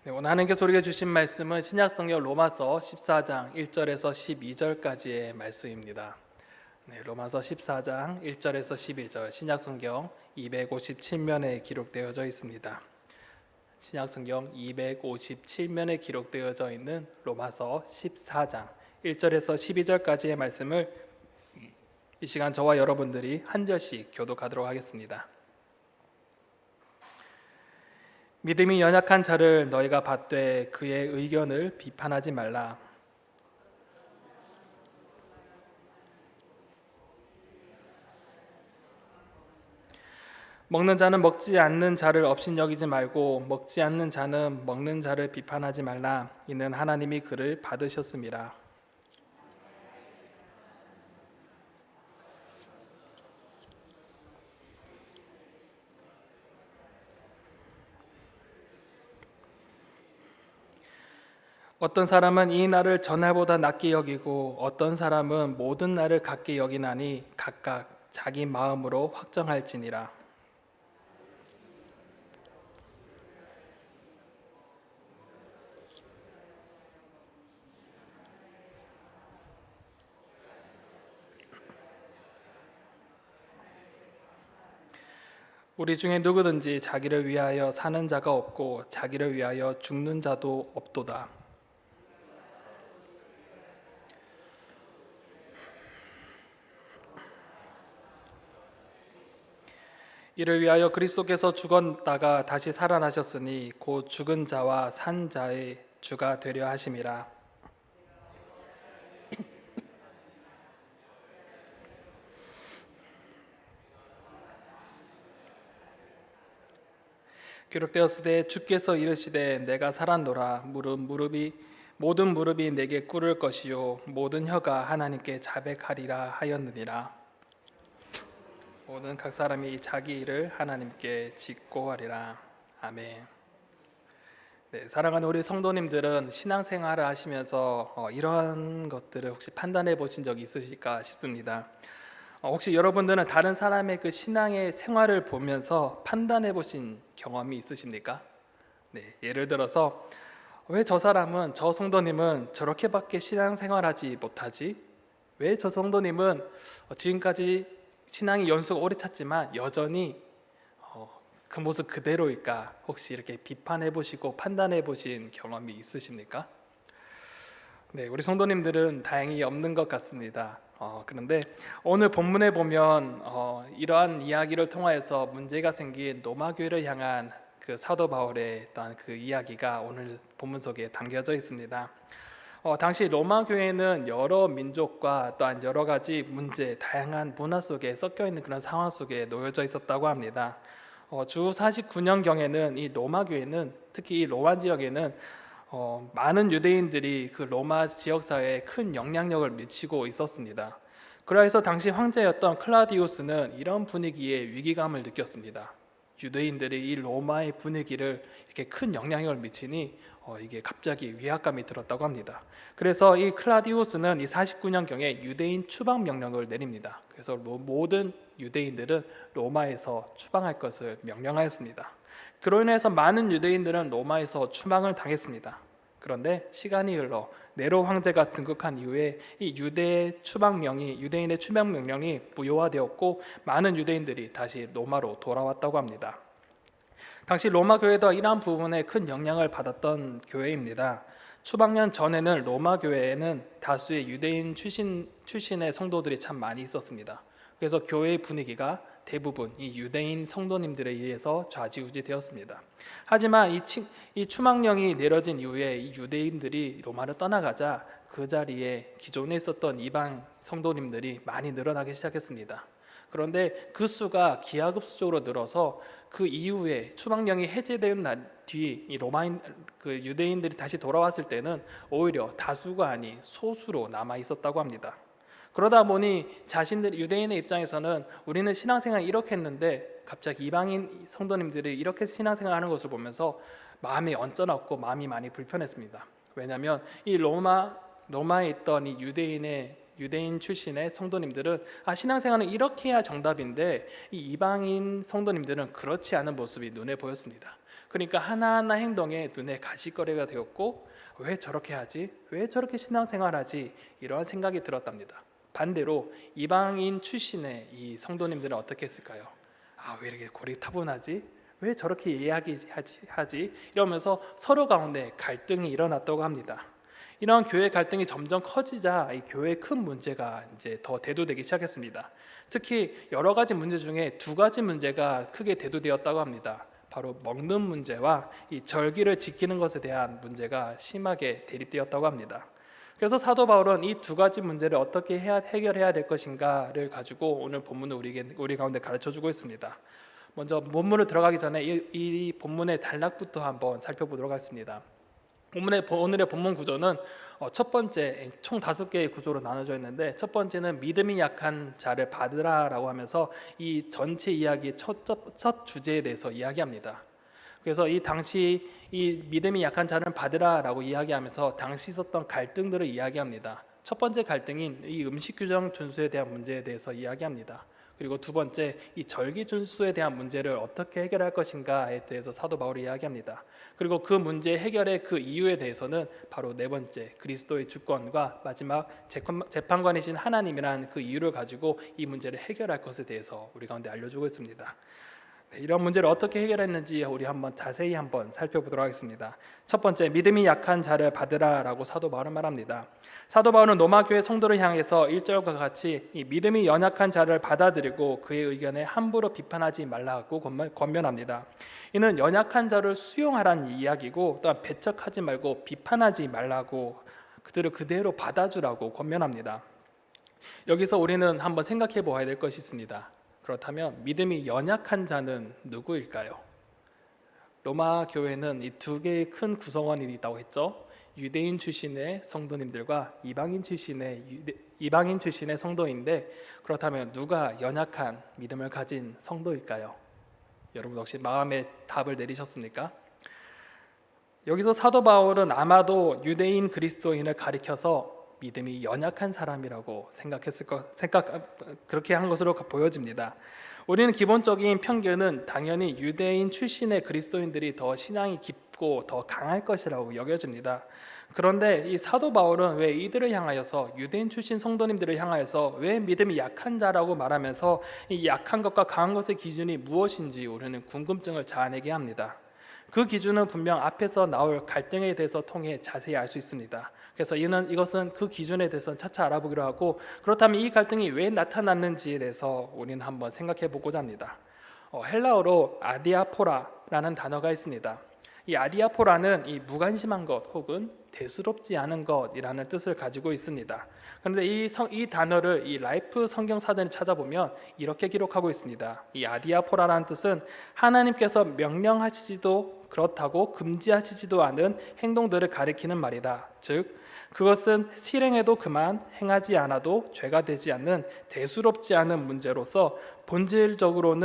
오늘 하나님께서 우리에게 주신 말씀은 신약성경 로마서 14장 1절에서 12절까지의 말씀입니다. 로마서 14장 1절에서 12절 신약성경 257면에 기록되어져 있습니다. 신약성경 257면에 기록되어져 있는 로마서 14장 1절에서 12절까지의 말씀을 이 시간 저와 여러분들이 한 절씩 교독하도록 하겠습니다. 믿음이 연약한 자를 너희가 받되 그의 의견을 비판하지 말라. 먹는 자는 먹지 않는 자를 업신여기지 말고 먹지 않는 자는 먹는 자를 비판하지 말라. 이는 하나님이 그를 받으셨음이라. 어떤 사람은 이 날을 전날보다 낮게 여기고 어떤 사람은 모든 날을 같게 여기나니 각각 자기 마음으로 확정할지니라. 우리 중에 누구든지 자기를 위하여 사는 자가 없고 자기를 위하여 죽는 자도 없도다. 이를 위하여 그리스도께서 죽었다가 다시 살아나셨으니 곧 죽은 자와 산 자의 주가 되려 하심이라. 기록되었으되 주께서 이르시되 내가 살았노라. 모든 무릎이 내게 꿇을 것이요 모든 혀가 하나님께 자백하리라 하였느니라. 모든 각 사람이 자기 일을 하나님께 짓고 하리라. 아멘. 사랑하는 우리 성도님들은 신앙생활을 하시면서 이런 것들을 혹시 판단해 보신 적 있으실까 싶습니다. 혹시 여러분들은 다른 사람의 그 신앙의 생활을 보면서 판단해 보신 경험이 있으십니까? 예를 들어서 왜 저 사람은, 저 성도님은 저렇게밖에 신앙생활하지 못하지? 왜 저 성도님은 지금까지 신앙이 연수가 오래 찼지만 여전히 그 모습 그대로일까? 혹시 이렇게 비판해 보시고 판단해 보신 경험이 있으십니까? 우리 성도님들은 다행히 없는 것 같습니다. 그런데 오늘 본문에 보면 이러한 이야기를 통하여서 문제가 생긴 로마 교회를 향한 그 사도 바울의 또한 그 이야기가 오늘 본문 속에 담겨져 있습니다. 당시 로마 교회는 여러 민족과 또한 여러 가지 문제, 다양한 문화 속에 섞여 있는 그런 상황 속에 놓여져 있었다고 합니다. 주 49년경에는 이 로마 교회는, 특히 이 로마 지역에는 많은 유대인들이 그 로마 지역 사회에 큰 영향력을 미치고 있었습니다. 그래서 당시 황제였던 클라디우스는 이런 분위기에 위기감을 느꼈습니다. 유대인들이 이 로마의 분위기를 이렇게 큰 영향력을 미치니 이게 갑자기 위압감이 들었다고 합니다. 그래서 이 클라디우스는 이 49년경에 유대인 추방 명령을 내립니다. 그래서 모든 유대인들은 로마에서 추방할 것을 명령하였습니다. 그로 인해서 많은 유대인들은 로마에서 추방을 당했습니다. 그런데 시간이 흘러 네로 황제가 등극한 이후에 이 유대인의 추방 명령이 무효화되었고 많은 유대인들이 다시 로마로 돌아왔다고 합니다. 당시 로마 교회도 이러한 부분에 큰 영향을 받았던 교회입니다. 추방년 전에는 로마 교회에는 다수의 유대인 출신의 성도들이 참 많이 있었습니다. 그래서 교회의 분위기가 대부분 이 유대인 성도님들에 의해서 좌지우지되었습니다. 하지만 이 추방령이 내려진 이후에 이 유대인들이 로마를 떠나가자 그 자리에 기존에 있었던 이방 성도님들이 많이 늘어나기 시작했습니다. 그런데 그 수가 기하급수적으로 늘어서 그 이후에 추방령이 해제된 날 뒤 이 유대인들이 다시 돌아왔을 때는 오히려 다수가 아닌 소수로 남아 있었다고 합니다. 그러다 보니 유대인의 입장에서는 우리는 신앙생활 이렇게 했는데 갑자기 이방인 성도님들이 이렇게 신앙생활하는 것을 보면서 마음이 언짢았고 마음이 많이 불편했습니다. 왜냐하면 이 로마에 있던 이 유대인의 유대인 출신의 성도님들은 신앙생활은 이렇게 해야 정답인데 이 이방인 성도님들은 그렇지 않은 모습이 눈에 보였습니다. 그러니까 하나하나 행동에 눈에 가시거리가 되었고, 왜 저렇게 하지? 왜 저렇게 신앙생활하지? 이러한 생각이 들었답니다. 반대로 이방인 출신의 이 성도님들은 어떻게 했을까요? 왜 이렇게 고리타분하지? 왜 저렇게 이야기하지? 이러면서 서로 가운데 갈등이 일어났다고 합니다. 이런 교회 갈등이 점점 커지자 이 교회의 큰 문제가 이제 더 대두되기 시작했습니다. 특히 여러 가지 문제 중에 두 가지 문제가 크게 대두되었다고 합니다. 바로 먹는 문제와 이 절기를 지키는 것에 대한 문제가 심하게 대립되었다고 합니다. 그래서 사도 바울은 이 두 가지 문제를 어떻게 해결해야 될 것인가를 가지고 오늘 본문을 우리 가운데 가르쳐주고 있습니다. 먼저 본문을 들어가기 전에 이 본문의 단락부터 한번 살펴보도록 하겠습니다. 오늘의 본문 구조는 첫 번째 총 5개의 구조로 나눠져 있는데, 첫 번째는 믿음이 약한 자를 받으라라고 하면서 이 전체 이야기의 첫 주제에 대해서 이야기합니다. 그래서 이 당시 이 믿음이 약한 자를 받으라라고 이야기하면서 당시 있었던 갈등들을 이야기합니다. 첫 번째 갈등인 이 음식 규정 준수에 대한 문제에 대해서 이야기합니다. 그리고 두 번째 이 절기 준수에 대한 문제를 어떻게 해결할 것인가에 대해서 사도 바울이 이야기합니다. 그리고 그 문제 해결의 그 이유에 대해서는 바로 네 번째 그리스도의 주권과 마지막 재판관이신 하나님이란 그 이유를 가지고 이 문제를 해결할 것에 대해서 우리 가운데 알려주고 있습니다. 이런 문제를 어떻게 해결했는지 우리 자세히 살펴보도록 하겠습니다. 첫 번째, 믿음이 약한 자를 받으라라고 사도 바울은 말합니다. 사도 바울은 로마 교회 성도를 향해서 1절과 같이 이 믿음이 연약한 자를 받아들이고 그의 의견에 함부로 비판하지 말라고 권면합니다. 이는 연약한 자를 수용하라는 이야기고, 또한 배척하지 말고 비판하지 말라고, 그들을 그대로 받아주라고 권면합니다. 여기서 우리는 한번 생각해 보아야 될 것이 있습니다. 그렇다면 믿음이 연약한 자는 누구일까요? 로마 교회는 이 두 개의 큰 구성원이 있다고 했죠. 유대인 출신의 성도님들과 이방인 출신의 성도인데, 그렇다면 누가 연약한 믿음을 가진 성도일까요? 여러분 혹시 마음의 답을 내리셨습니까? 여기서 사도 바울은 아마도 유대인 그리스도인을 가리켜서 믿음이 연약한 사람이라고 그렇게 한 것으로 보여집니다. 우리는 기본적인 편견은 당연히 유대인 출신의 그리스도인들이 더 신앙이 깊고 더 강할 것이라고 여겨집니다. 그런데 이 사도 바울은 왜 이들을 향하여서, 유대인 출신 성도님들을 향하여서 왜 믿음이 약한 자라고 말하면서 이 약한 것과 강한 것의 기준이 무엇인지 우리는 궁금증을 자아내게 합니다. 그 기준은 분명 앞에서 나올 갈등에 대해서 통해 자세히 알 수 있습니다. 그래서 이것은 그 기준에 대해서 차차 알아보기로 하고, 그렇다면 이 갈등이 왜 나타났는지에 대해서 우리는 한번 생각해 보고자 합니다. 헬라어로 아디아포라라는 단어가 있습니다. 이 아디아포라는 이 무관심한 것 혹은 대수롭지 않은 것이라는 뜻을 가지고 있습니다. 그런데 이 단어를 이 라이프 성경 사전을 찾아보면 이렇게 기록하고 있습니다. 이 아디아포라라는 뜻은 하나님께서 명령하시지도 그렇다고 금지하시지도 않은 행동들을 가리키는 말이다. 즉 그것은 실행해도 그만, 행하지 않아도 죄가 되지 않는 대수롭지 않은 문제로서 본질적으로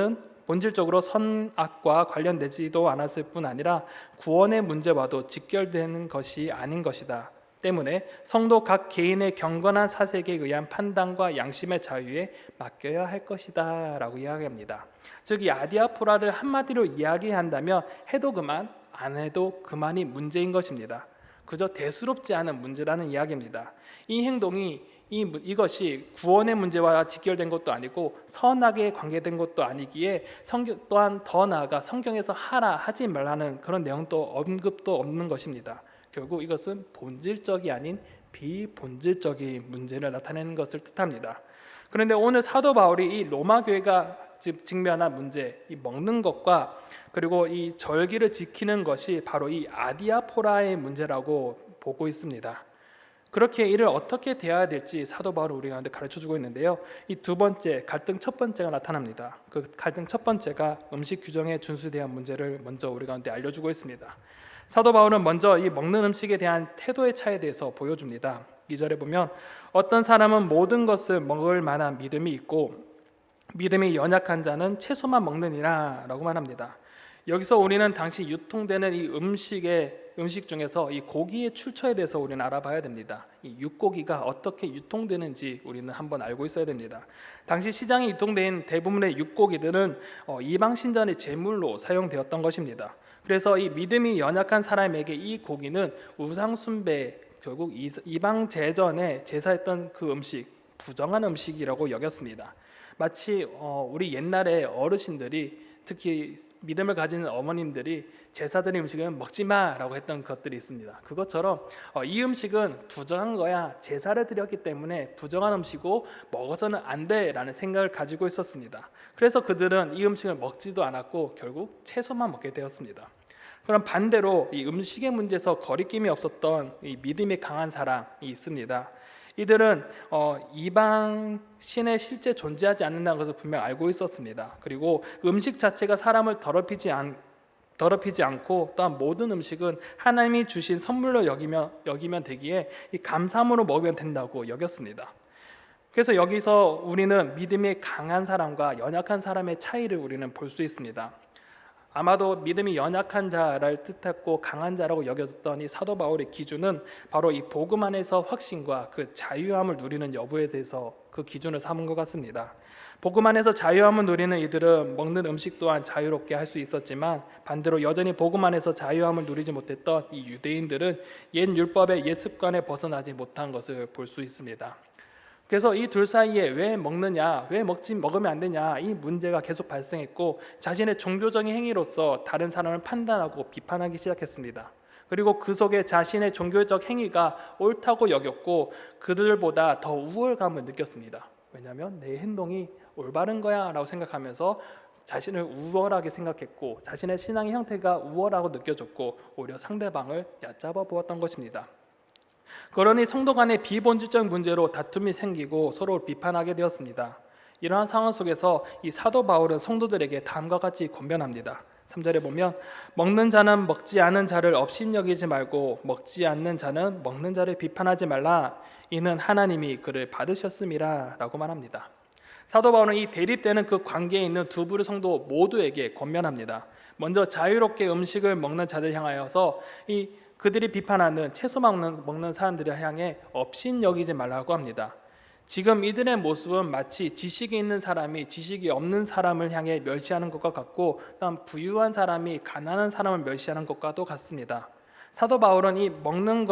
선악과 관련되지도 않았을 뿐 아니라 구원의 문제와도 직결되는 것이 아닌 것이다. 때문에 성도 각 개인의 경건한 사색에 의한 판단과 양심의 자유에 맡겨야 할 것이다 라고 이야기합니다. 즉 이 아디아포라를 한마디로 이야기한다면 해도 그만, 안 해도 그만이 문제인 것입니다. 그저 대수롭지 않은 문제라는 이야기입니다. 이 행동이 이것이 구원의 문제와 직결된 것도 아니고 선악에 관계된 것도 아니기에 또한 더 나아가 성경에서 하지 말라는 그런 내용도 언급도 없는 것입니다. 결국 이것은 본질적이 아닌 비본질적인 문제를 나타내는 것을 뜻합니다. 그런데 오늘 사도 바울이 이 로마 교회가 직면한 문제, 이 먹는 것과 그리고 이 절기를 지키는 것이 바로 이 아디아포라의 문제라고 보고 있습니다. 그렇게 이를 어떻게 대해야 될지 사도 바울은 우리 가운데 가르쳐주고 있는데요. 이 두 번째 갈등 첫 번째가 나타납니다. 그 갈등 첫 번째가 음식 규정의 준수에 대한 문제를 먼저 우리 가운데 알려주고 있습니다. 사도 바울은 먼저 이 먹는 음식에 대한 태도의 차이에 대해서 보여줍니다. 2절에 보면 어떤 사람은 모든 것을 먹을 만한 믿음이 있고 믿음이 연약한 자는 채소만 먹느니라 라고 말합니다. 여기서 우리는 당시 유통되는 이 음식의 음식 중에서 이 고기의 출처에 대해서 우리는 알아봐야 됩니다. 이 육고기가 어떻게 유통되는지 우리는 한번 알고 있어야 됩니다. 당시 시장에 유통된 대부분의 육고기들은 이방 신전의 제물로 사용되었던 것입니다. 그래서 이 믿음이 연약한 사람에게 이 고기는 우상 숭배, 결국 이방 제전에 제사했던 그 음식, 부정한 음식이라고 여겼습니다. 마치 우리 옛날에 어르신들이, 특히 믿음을 가진 어머님들이 제사드린 음식은 먹지 마라고 했던 것들이 있습니다. 그것처럼 이 음식은 부정한 거야, 제사를 드렸기 때문에 부정한 음식이고 먹어서는 안 돼라는 생각을 가지고 있었습니다. 그래서 그들은 이 음식을 먹지도 않았고 결국 채소만 먹게 되었습니다. 그럼 반대로 이 음식의 문제에서 거리낌이 없었던 이 믿음이 강한 사람이 있습니다. 이들은 이방 신에 실제 존재하지 않는다는 것을 분명 알고 있었습니다. 그리고 음식 자체가 사람을 더럽히지 않고, 또한 모든 음식은 하나님이 주신 선물로 여기면 되기에 이 감사함으로 먹으면 된다고 여겼습니다. 그래서 여기서 우리는 믿음이 강한 사람과 연약한 사람의 차이를 우리는 볼 수 있습니다. 아마도 믿음이 연약한 자를 뜻했고 강한 자라고 여겨졌던 이 사도 바울의 기준은 바로 이 복음 안에서 확신과 그 자유함을 누리는 여부에 대해서 그 기준을 삼은 것 같습니다. 복음 안에서 자유함을 누리는 이들은 먹는 음식 또한 자유롭게 할 수 있었지만, 반대로 여전히 복음 안에서 자유함을 누리지 못했던 이 유대인들은 옛 율법의 옛 습관에 벗어나지 못한 것을 볼 수 있습니다. 그래서 이 둘 사이에 왜 먹느냐, 왜 먹으면 안 되냐, 이 문제가 계속 발생했고, 자신의 종교적인 행위로서 다른 사람을 판단하고 비판하기 시작했습니다. 그리고 그 속에 자신의 종교적 행위가 옳다고 여겼고 그들보다 더 우월감을 느꼈습니다. 왜냐하면 내 행동이 올바른 거야 라고 생각하면서 자신을 우월하게 생각했고, 자신의 신앙의 형태가 우월하고 느껴졌고, 오히려 상대방을 얕잡아 보았던 것입니다. 그러니 성도 간의 비본질적 문제로 다툼이 생기고 서로 비판하게 되었습니다. 이러한 상황 속에서 이 사도 바울은 성도들에게 다음과 같이 권면합니다. 3절에 보면 먹는 자는 먹지 않은 자를 업신여기지 말고 먹지 않는 자는 먹는 자를 비판하지 말라. 이는 하나님이 그를 받으셨음이라 라고 말합니다. 사도 바울은 이 대립되는 그 관계에 있는 두 부류 성도 모두에게 권면합니다. 먼저 자유롭게 음식을 먹는 자들 향하여서 그들이 비판하는 채소 먹는 사람들을 향해 업신여기지 말라고 합니다. 지금 이들의 모습은 마치 지식이 있는 사람이 지식이 없는 사람을 향해 멸시하는 것과 같고, 또한 부유한 사람이 가난한 사람을 멸시하는 것과도 같습니다. 사도 바울은 이 먹는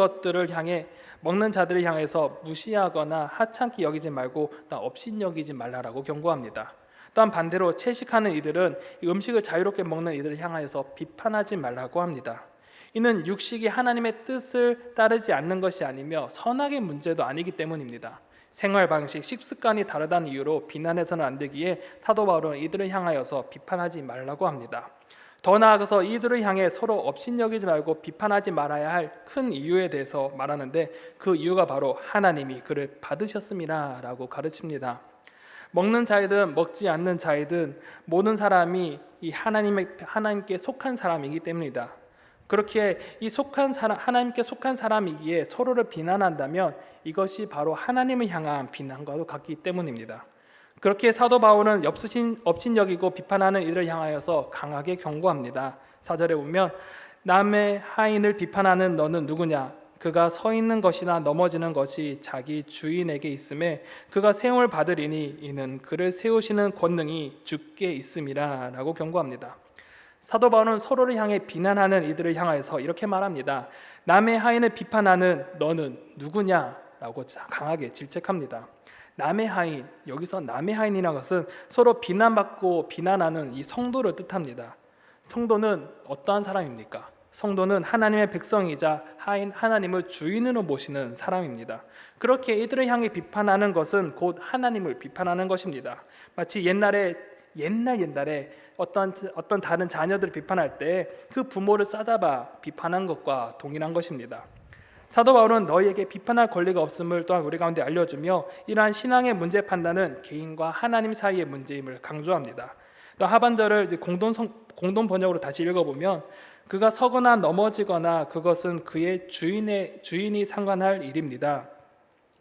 자들을 향해서 무시하거나 하찮게 여기지 말고 또한 업신여기지 말라라고 경고합니다. 또한 반대로 채식하는 이들은 이 음식을 자유롭게 먹는 이들을 향하여서 비판하지 말라고 합니다. 이는 육식이 하나님의 뜻을 따르지 않는 것이 아니며 선악의 문제도 아니기 때문입니다. 생활 방식, 식습관이 다르다는 이유로 비난해서는 안 되기에 사도 바울은 이들을 향하여서 비판하지 말라고 합니다. 더 나아가서 이들을 향해 서로 업신여기지 말고 비판하지 말아야 할 큰 이유에 대해서 말하는데, 그 이유가 바로 하나님이 그를 받으셨음이라 라고 가르칩니다. 먹는 자이든 먹지 않는 자이든 모든 사람이 이 하나님께 속한 사람이기 때문이다. 그렇게 하나님께 속한 사람이기에 서로를 비난한다면 이것이 바로 하나님을 향한 비난과도 같기 때문입니다. 그렇게 사도 바울은 업신여기고 비판하는 이들을 향하여서 강하게 경고합니다. 4절에 보면 남의 하인을 비판하는 너는 누구냐? 그가 서 있는 것이나 넘어지는 것이 자기 주인에게 있음에 그가 세움을 받으리니 이는 그를 세우시는 권능이 주께 있음이라 라고 경고합니다. 사도 바울은 서로를 향해 비난하는 이들을 향하여서 이렇게 말합니다. 남의 하인을 비판하는 너는 누구냐라고 강하게 질책합니다. 남의 하인, 여기서 남의 하인이라는 것은 서로 비난받고 비난하는 이 성도를 뜻합니다. 성도는 어떠한 사람입니까? 성도는 하나님의 백성이자 하나님을 주인으로 모시는 사람입니다. 그렇게 이들을 향해 비판하는 것은 곧 하나님을 비판하는 것입니다. 마치 옛날에 어떤 다른 자녀들을 비판할 때 그 부모를 싸잡아 비판한 것과 동일한 것입니다. 사도 바울은 너희에게 비판할 권리가 없음을 또한 우리 가운데 알려주며, 이러한 신앙의 문제 판단은 개인과 하나님 사이의 문제임을 강조합니다. 또 하반절을 공동 번역으로 다시 읽어보면 그가 서거나 넘어지거나 그것은 그의 주인이 상관할 일입니다.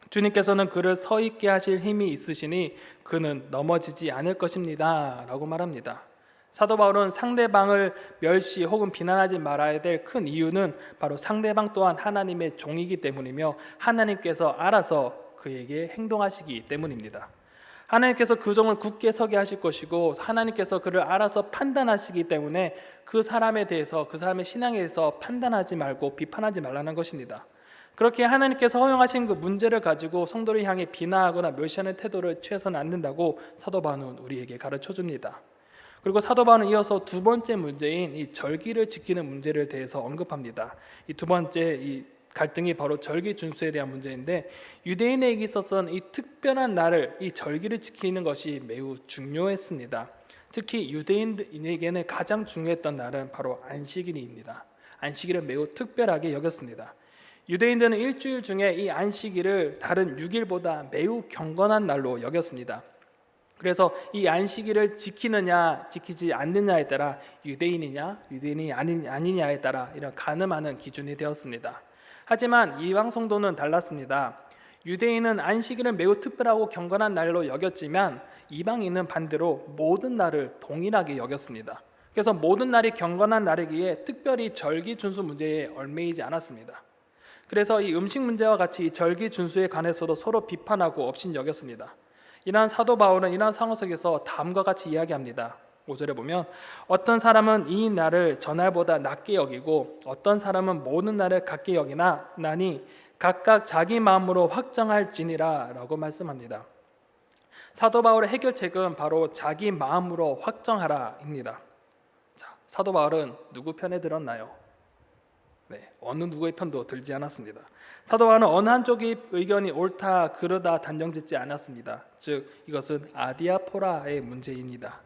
주님께서는 그를 서 있게 하실 힘이 있으시니 그는 넘어지지 않을 것입니다 라고 말합니다. 사도 바울은 상대방을 멸시 혹은 비난하지 말아야 될 큰 이유는 바로 상대방 또한 하나님의 종이기 때문이며 하나님께서 알아서 그에게 행동하시기 때문입니다. 하나님께서 그 종을 굳게 서게 하실 것이고 하나님께서 그를 알아서 판단하시기 때문에 그 사람에 대해서, 그 사람의 신앙에 대해서 판단하지 말고 비판하지 말라는 것입니다. 그렇게 하나님께서 허용하신 그 문제를 가지고 성도를 향해 비난하거나 멸시하는 태도를 취해서는 안 된다고 사도 바울은 우리에게 가르쳐 줍니다. 그리고 사도 바울은 이어서 두 번째 문제인 이 절기를 지키는 문제를 대해서 언급합니다. 이 두 번째 이 갈등이 바로 절기 준수에 대한 문제인데, 유대인에게 있어서는 이 특별한 날을, 이 절기를 지키는 것이 매우 중요했습니다. 특히 유대인에게는 가장 중요했던 날은 바로 안식일입니다. 안식일을 매우 특별하게 여겼습니다. 유대인들은 일주일 중에 이 안식일을 다른 6일보다 매우 경건한 날로 여겼습니다. 그래서 이 안식일을 지키느냐 지키지 않느냐에 따라 유대인이냐 유대인이 아니냐에 따라 이런 가늠하는 기준이 되었습니다. 하지만 이방 성도는 달랐습니다. 유대인은 안식일을 매우 특별하고 경건한 날로 여겼지만 이방인은 반대로 모든 날을 동일하게 여겼습니다. 그래서 모든 날이 경건한 날이기에 특별히 절기 준수 문제에 얽매이지 않았습니다. 그래서 이 음식 문제와 같이 이 절기 준수에 관해서도 서로 비판하고 업신여겼습니다. 이러한 사도 바울은 이러한 상황 속에서 다음과 같이 이야기합니다. 5절에 보면 어떤 사람은 이 날을 전날보다 낮게 여기고 어떤 사람은 모든 날을 같게 여기나 나니 각각 자기 마음으로 확정할지니라 라고 말씀합니다. 사도 바울의 해결책은 바로 자기 마음으로 확정하라입니다. 자, 사도 바울은 누구 편에 들었나요? 어느 누구의 편도 들지 않았습니다. 사도 바울은 어느 한쪽의 의견이 옳다 그르다 단정짓지 않았습니다. 즉 이것은 아디아포라의 문제입니다.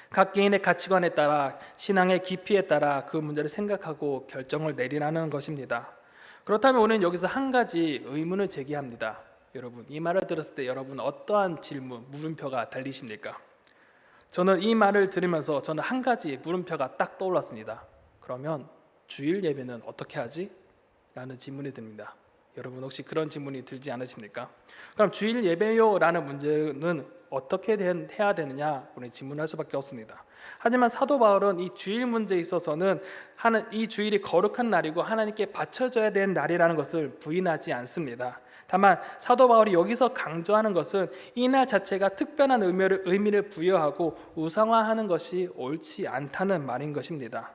각 개인의 가치관에 따라 신앙의 깊이에 따라 그 문제를 생각하고 결정을 내리라는 것입니다. 그렇다면 우리는 여기서 한 가지 의문을 제기합니다. 여러분, 이 말을 들었을 때 여러분 어떠한 질문, 물음표가 달리십니까? 저는 이 말을 들으면서 저는 한 가지 물음표가 딱 떠올랐습니다. 그러면 주일 예배는 어떻게 하지? 라는 질문이 듭니다. 여러분 혹시 그런 질문이 들지 않으십니까? 그럼 주일 예배요? 라는 문제는 어떻게 해야 되느냐? 우리 질문할 수밖에 없습니다. 하지만 사도 바울은 이 주일 문제에 있어서는 이 주일이 거룩한 날이고 하나님께 바쳐져야 되는 날이라는 것을 부인하지 않습니다. 다만 사도 바울이 여기서 강조하는 것은 이 날 자체가 특별한 의미를 부여하고 우상화하는 것이 옳지 않다는 말인 것입니다.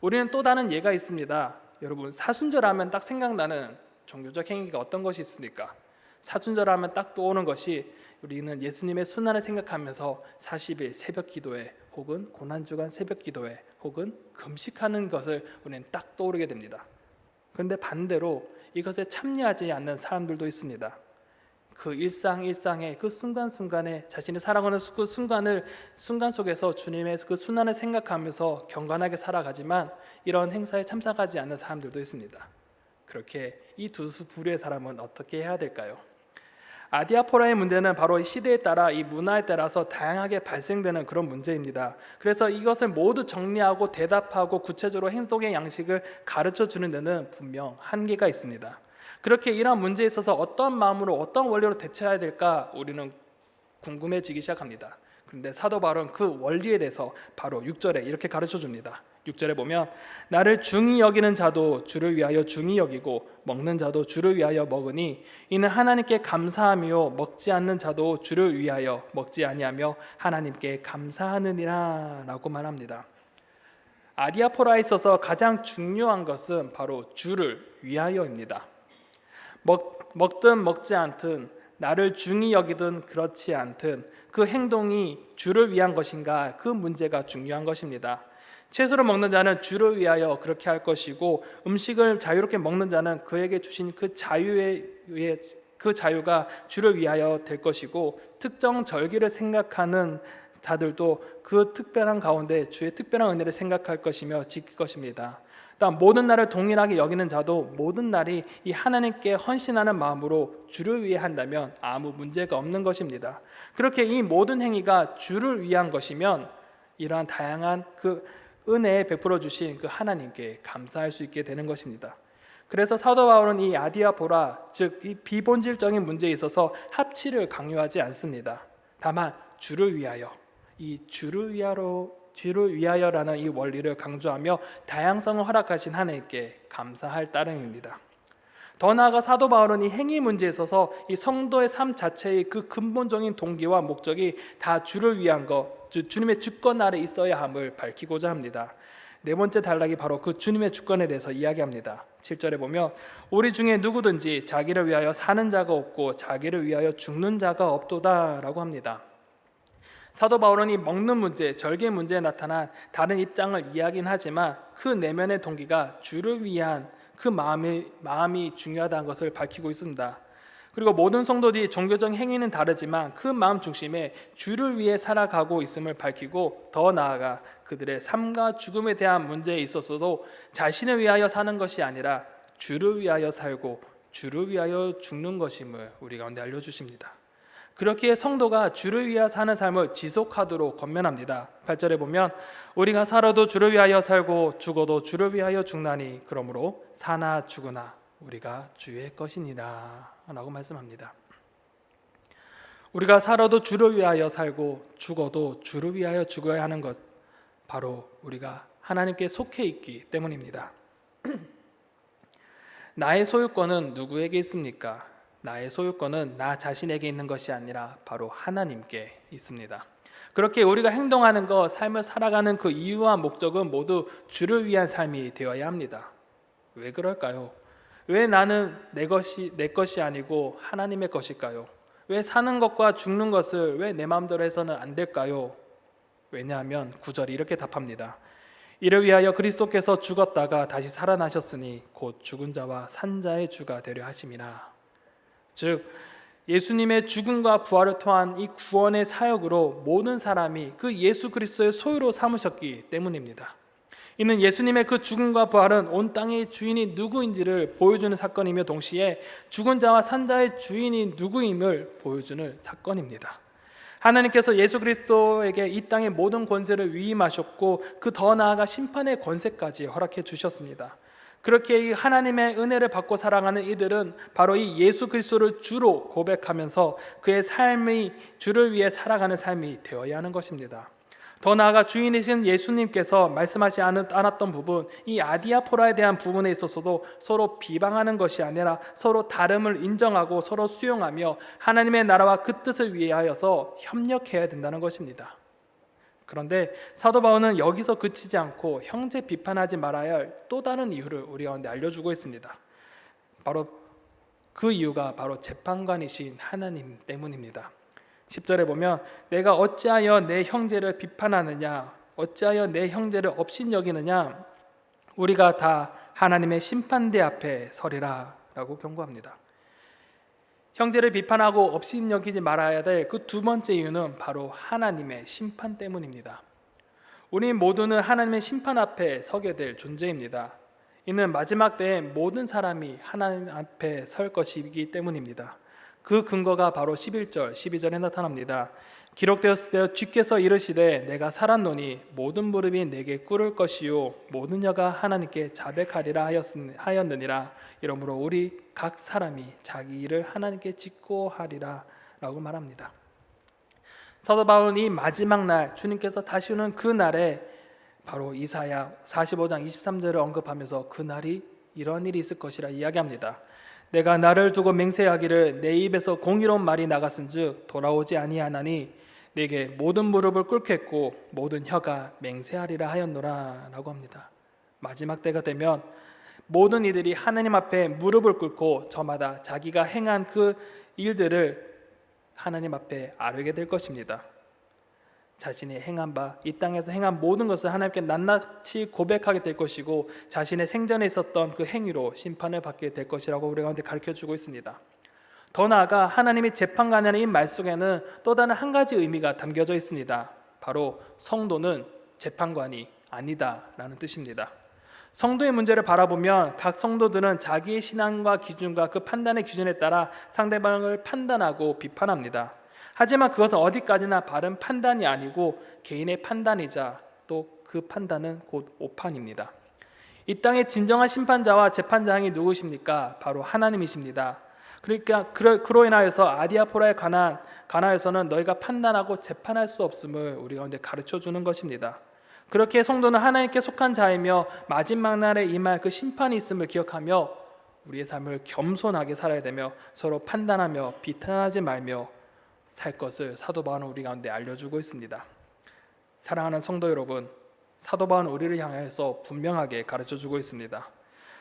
우리는 또 다른 예가 있습니다. 여러분, 사순절하면 딱 생각나는 종교적 행위가 어떤 것이 있습니까? 사순절하면 딱 떠오르는 것이 우리는 예수님의 순환을 생각하면서 40일 새벽 기도회 혹은 고난주간 새벽 기도회 혹은 금식하는 것을 우리는 딱 떠오르게 됩니다. 그런데 반대로 이것에 참여하지 않는 사람들도 있습니다. 그 일상의 그 순간순간에 자신이 살아가는 그 순간 속에서 주님의 그 순환을 생각하면서 경건하게 살아가지만 이런 행사에 참석하지 않는 사람들도 있습니다. 그렇게 이 두 부류의 사람은 어떻게 해야 될까요? 아디아포라의 문제는 바로 이 시대에 따라 이 문화에 따라서 다양하게 발생되는 그런 문제입니다. 그래서 이것을 모두 정리하고 대답하고 구체적으로 행동의 양식을 가르쳐 주는 데는 분명 한계가 있습니다. 그렇게 이러한 문제에 있어서 어떤 마음으로 어떤 원리로 대처해야 될까 우리는 궁금해지기 시작합니다. 그런데 사도 바울은 그 원리에 대해서 바로 6절에 이렇게 가르쳐 줍니다. 6절에 보면 나를 중히 여기는 자도 주를 위하여 중히 여기고 먹는 자도 주를 위하여 먹으니 이는 하나님께 감사하며 먹지 않는 자도 주를 위하여 먹지 아니하며 하나님께 감사하느니라 라고 말합니다. 아디아포라에 있어서 가장 중요한 것은 바로 주를 위하여입니다. 먹든 먹지 않든 나를 중히 여기든 그렇지 않든 그 행동이 주를 위한 것인가, 그 문제가 중요한 것입니다. 채소를 먹는 자는 주를 위하여 그렇게 할 것이고 음식을 자유롭게 먹는 자는 그에게 주신 그 자유가 주를 위하여 될 것이고 특정 절기를 생각하는 자들도 그 특별한 가운데 주의 특별한 은혜를 생각할 것이며 지킬 것입니다. 또한 모든 날을 동일하게 여기는 자도 모든 날이 이 하나님께 헌신하는 마음으로 주를 위해 한다면 아무 문제가 없는 것입니다. 그렇게 이 모든 행위가 주를 위한 것이면 이러한 다양한 그 은혜에 베풀어 주신 그 하나님께 감사할 수 있게 되는 것입니다. 그래서 사도 바울은 이 아디아포라, 즉 이 비본질적인 문제에 있어서 합치를 강요하지 않습니다. 다만 주를 위하여 이 주를 위하여라는 이 원리를 강조하며 다양성을 허락하신 하나님께 감사할 따름입니다. 더 나아가 사도 바울은 이 행위 문제에 있어서 이 성도의 삶 자체의 그 근본적인 동기와 목적이 다 주를 위한 것, 주님의 주권 아래 있어야 함을 밝히고자 합니다. 네 번째 단락이 바로 그 주님의 주권에 대해서 이야기합니다. 7절에 보면 우리 중에 누구든지 자기를 위하여 사는 자가 없고 자기를 위하여 죽는 자가 없도다 라고 합니다. 사도 바울은 이 먹는 문제, 절개 문제에 나타난 다른 입장을 이야기는 하지만 그 내면의 동기가 주를 위한 그 마음이 중요하다는 것을 밝히고 있습니다. 그리고 모든 성도들이 종교적 행위는 다르지만 그 마음 중심에 주를 위해 살아가고 있음을 밝히고 더 나아가 그들의 삶과 죽음에 대한 문제에 있어서도 자신을 위하여 사는 것이 아니라 주를 위하여 살고 주를 위하여 죽는 것임을 우리 가운데 알려주십니다. 그렇기에 성도가 주를 위하여 사는 삶을 지속하도록 권면합니다. 8절에 보면 우리가 살아도 주를 위하여 살고 죽어도 주를 위하여 죽나니 그러므로 사나 죽으나 우리가 주의 것이니라 라고 말씀합니다. 우리가 살아도 주를 위하여 살고 죽어도 주를 위하여 죽어야 하는 것, 바로 우리가 하나님께 속해 있기 때문입니다. 나의 소유권은 누구에게 있습니까? 나의 소유권은 나 자신에게 있는 것이 아니라 바로 하나님께 있습니다. 그렇게 우리가 행동하는 것, 삶을 살아가는 그 이유와 목적은 모두 주를 위한 삶이 되어야 합니다. 왜 그럴까요? 왜 나는 내 것이 아니고 하나님의 것일까요? 왜 사는 것과 죽는 것을 왜 내 마음대로 해서는 안 될까요? 왜냐하면 9절이 이렇게 답합니다. 이를 위하여 그리스도께서 죽었다가 다시 살아나셨으니 곧 죽은 자와 산 자의 주가 되려 하심이라. 즉 예수님의 죽음과 부활을 통한 이 구원의 사역으로 모든 사람이 그 예수 그리스도의 소유로 삼으셨기 때문입니다. 이는 예수님의 그 죽음과 부활은 온 땅의 주인이 누구인지를 보여주는 사건이며 동시에 죽은 자와 산 자의 주인이 누구임을 보여주는 사건입니다. 하나님께서 예수 그리스도에게 이 땅의 모든 권세를 위임하셨고 그 더 나아가 심판의 권세까지 허락해 주셨습니다. 그렇게 이 하나님의 은혜를 받고 살아가는 이들은 바로 이 예수 그리스도를 주로 고백하면서 그의 삶이 주를 위해 살아가는 삶이 되어야 하는 것입니다. 더 나아가 주인이신 예수님께서 말씀하지 않았던 부분, 이 아디아포라에 대한 부분에 있어서도 서로 비방하는 것이 아니라 서로 다름을 인정하고 서로 수용하며 하나님의 나라와 그 뜻을 위하여서 협력해야 된다는 것입니다. 그런데 사도 바울은 여기서 그치지 않고 형제 비판하지 말아야 할 또 다른 이유를 우리 가운데 알려주고 있습니다. 바로 그 이유가 바로 재판관이신 하나님 때문입니다. 10절에 보면 내가 어찌하여 내 형제를 비판하느냐, 어찌하여 내 형제를 업신여기느냐, 우리가 다 하나님의 심판대 앞에 서리라 라고 경고합니다. 형제를 비판하고 업신여기지 말아야 될 그 두 번째 이유는 바로 하나님의 심판 때문입니다. 우리 모두는 하나님의 심판 앞에 서게 될 존재입니다. 이는 마지막 때에 모든 사람이 하나님 앞에 설 것이기 때문입니다. 그 근거가 바로 11절, 12절에 나타납니다. 기록되었을 때 주께서 이르시되 내가 살았노니 모든 무릎이 내게 꿇을 것이요 모든 혀가 하나님께 자백하리라 하였느니라. 이러므로 우리 각 사람이 자기 일을 하나님께 짓고 하리라 라고 말합니다. 사도 바울은 이 마지막 날 주님께서 다시 오는 그 날에 바로 이사야 45장 23절을 언급하면서 그 날이 이런 일이 있을 것이라 이야기합니다. 내가 나를 두고 맹세하기를 내 입에서 공의로운 말이 나갔은즉 돌아오지 아니하나니 내게 모든 무릎을 꿇겠고 모든 혀가 맹세하리라 하였노라 라고 합니다. 마지막 때가 되면 모든 이들이 하나님 앞에 무릎을 꿇고 저마다 자기가 행한 그 일들을 하나님 앞에 아뢰게 될 것입니다. 자신이 행한 바, 이 땅에서 행한 모든 것을 하나님께 낱낱이 고백하게 될 것이고 자신의 생전에 있었던 그 행위로 심판을 받게 될 것이라고 우리 가운데 가르쳐주고 있습니다. 더 나아가 하나님이 재판관이라는 이 말 속에는 또 다른 한 가지 의미가 담겨져 있습니다. 바로 성도는 재판관이 아니다라는 뜻입니다. 성도의 문제를 바라보면 각 성도들은 자기의 신앙과 기준과 그 판단의 기준에 따라 상대방을 판단하고 비판합니다. 하지만 그것은 어디까지나 바른 판단이 아니고 개인의 판단이자 또 그 판단은 곧 오판입니다. 이 땅의 진정한 심판자와 재판장이 누구십니까? 바로 하나님이십니다. 그러니까 그로 인하여서 아디아포라에 관한 가나에서는 너희가 판단하고 재판할 수 없음을 우리 가운데 가르쳐 주는 것입니다. 그렇게 성도는 하나님께 속한 자이며 마지막 날에 임할 그 심판이 있음을 기억하며 우리의 삶을 겸손하게 살아야 되며 서로 판단하며 비판하지 말며 살 것을 사도 바울은 우리 가운데 알려주고 있습니다. 사랑하는 성도 여러분, 사도 바울은 우리를 향해서 분명하게 가르쳐주고 있습니다.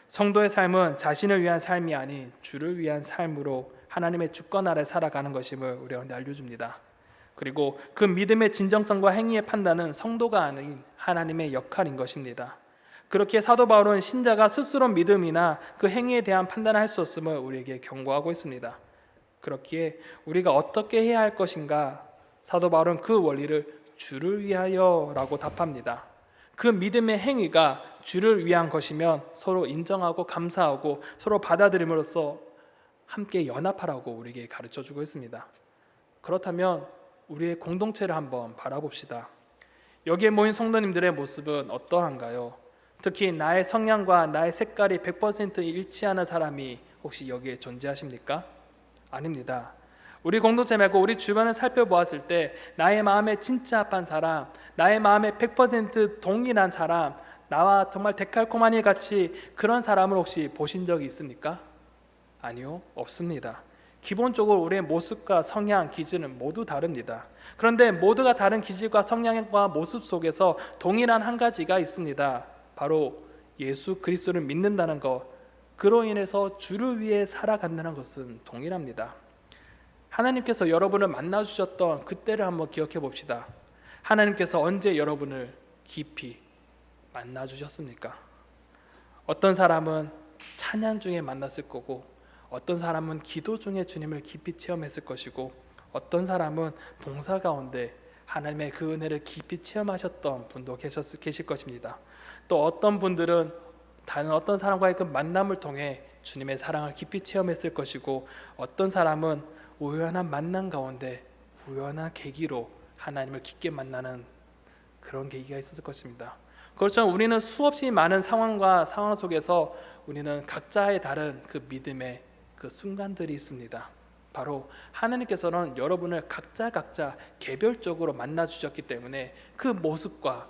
성도의 삶은 자신을 위한 삶이 아닌 주를 위한 삶으로 하나님의 주권 아래 살아가는 것임을 우리 가운데 알려줍니다. 그리고 그 믿음의 진정성과 행위의 판단은 성도가 아닌 하나님의 역할인 것입니다. 그렇게 사도 바울은 신자가 스스로 믿음이나 그 행위에 대한 판단을 할 수 없음을 우리에게 경고하고 있습니다. 그렇기에 우리가 어떻게 해야 할 것인가? 사도 바울은 그 원리를 주를 위하여라고 답합니다. 그 믿음의 행위가 주를 위한 것이면 서로 인정하고 감사하고 서로 받아들임으로써 함께 연합하라고 우리에게 가르쳐주고 있습니다. 그렇다면 우리의 공동체를 한번 바라봅시다. 여기에 모인 성도님들의 모습은 어떠한가요? 특히 나의 성향과 나의 색깔이 100% 일치하는 사람이 혹시 여기에 존재하십니까? 아닙니다. 우리 공동체 말고 우리 주변을 살펴보았을 때 나의 마음에 진짜 합한 사람, 나의 마음에 100% 동일한 사람, 나와 정말 데칼코마니 같이 그런 사람을 혹시 보신 적이 있습니까? 아니요, 없습니다. 기본적으로 우리의 모습과 성향, 기질은 모두 다릅니다. 그런데 모두가 다른 기질과 성향과 모습 속에서 동일한 한 가지가 있습니다. 바로 예수 그리스도를 믿는다는 것, 그로 인해서 주를 위해 살아간다는 것은 동일합니다. 하나님께서 여러분을 만나주셨던 그때를 한번 기억해 봅시다. 하나님께서 언제 여러분을 깊이 만나주셨습니까? 어떤 사람은 찬양 중에 만났을 거고, 어떤 사람은 기도 중에 주님을 깊이 체험했을 것이고, 어떤 사람은 봉사 가운데 하나님의 그 은혜를 깊이 체험하셨던 분도 계실 것입니다. 또 어떤 분들은 다른 어떤 사람과의 그 만남을 통해 주님의 사랑을 깊이 체험했을 것이고, 어떤 사람은 우연한 만남 가운데 우연한 계기로 하나님을 깊게 만나는 그런 계기가 있었을 것입니다. 그렇죠. 우리는 수없이 많은 상황 속에서 우리는 각자의 다른 그 믿음의 그 순간들이 있습니다. 바로 하나님께서는 여러분을 각자 개별적으로 만나 주셨기 때문에 그 모습과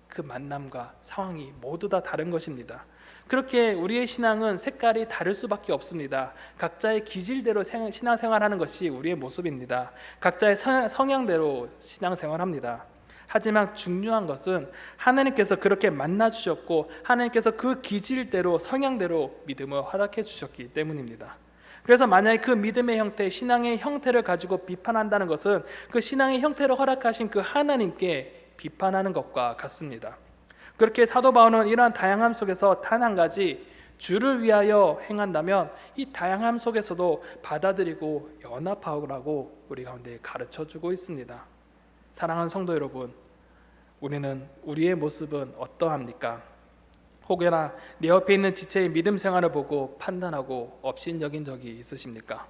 그 만남과 상황이 모두 다 다른 것입니다. 그렇게 우리의 신앙은 색깔이 다를 수밖에 없습니다. 각자의 기질대로 신앙생활하는 것이 우리의 모습입니다. 각자의 성향대로 신앙생활합니다. 하지만 중요한 것은 하나님께서 그렇게 만나 주셨고 하나님께서 그 기질대로 성향대로 믿음을 허락해 주셨기 때문입니다. 그래서 만약에 그 믿음의 형태, 신앙의 형태를 가지고 비판한다는 것은 그 신앙의 형태를 허락하신 그 하나님께 비판하는 것과 같습니다. 그렇게 사도 바울은 이러한 다양함 속에서 단 한 가지, 주를 위하여 행한다면 이 다양함 속에서도 받아들이고 연합하라고 우리 가운데 가르쳐주고 있습니다. 사랑하는 성도 여러분, 우리의 모습은 어떠합니까? 혹여나 내 옆에 있는 지체의 믿음 생활을 보고 판단하고 업신여긴 적이 있으십니까?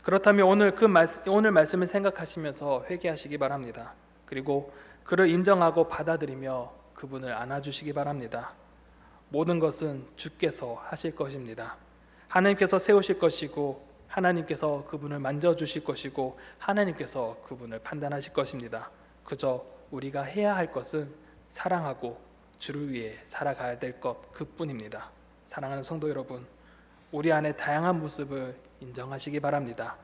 그렇다면 오늘 말씀을 생각하시면서 회개하시기 바랍니다. 그리고 그를 인정하고 받아들이며 그분을 안아주시기 바랍니다. 모든 것은 주께서 하실 것입니다. 하나님께서 세우실 것이고 하나님께서 그분을 만져주실 것이고 하나님께서 그분을 판단하실 것입니다. 그저 우리가 해야 할 것은 사랑하고 주를 위해 살아가야 될 것 그뿐입니다. 사랑하는 성도 여러분, 우리 안에 다양한 모습을 인정하시기 바랍니다.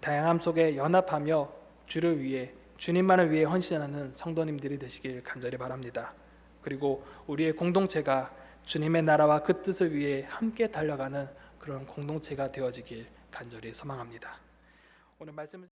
다양함 속에 연합하며 주를 위해 주님만을 위해 헌신하는 성도님들이 되시길 간절히 바랍니다. 그리고 우리의 공동체가 주님의 나라와 그 뜻을 위해 함께 달려가는 그런 공동체가 되어지길 간절히 소망합니다. 오늘 말씀을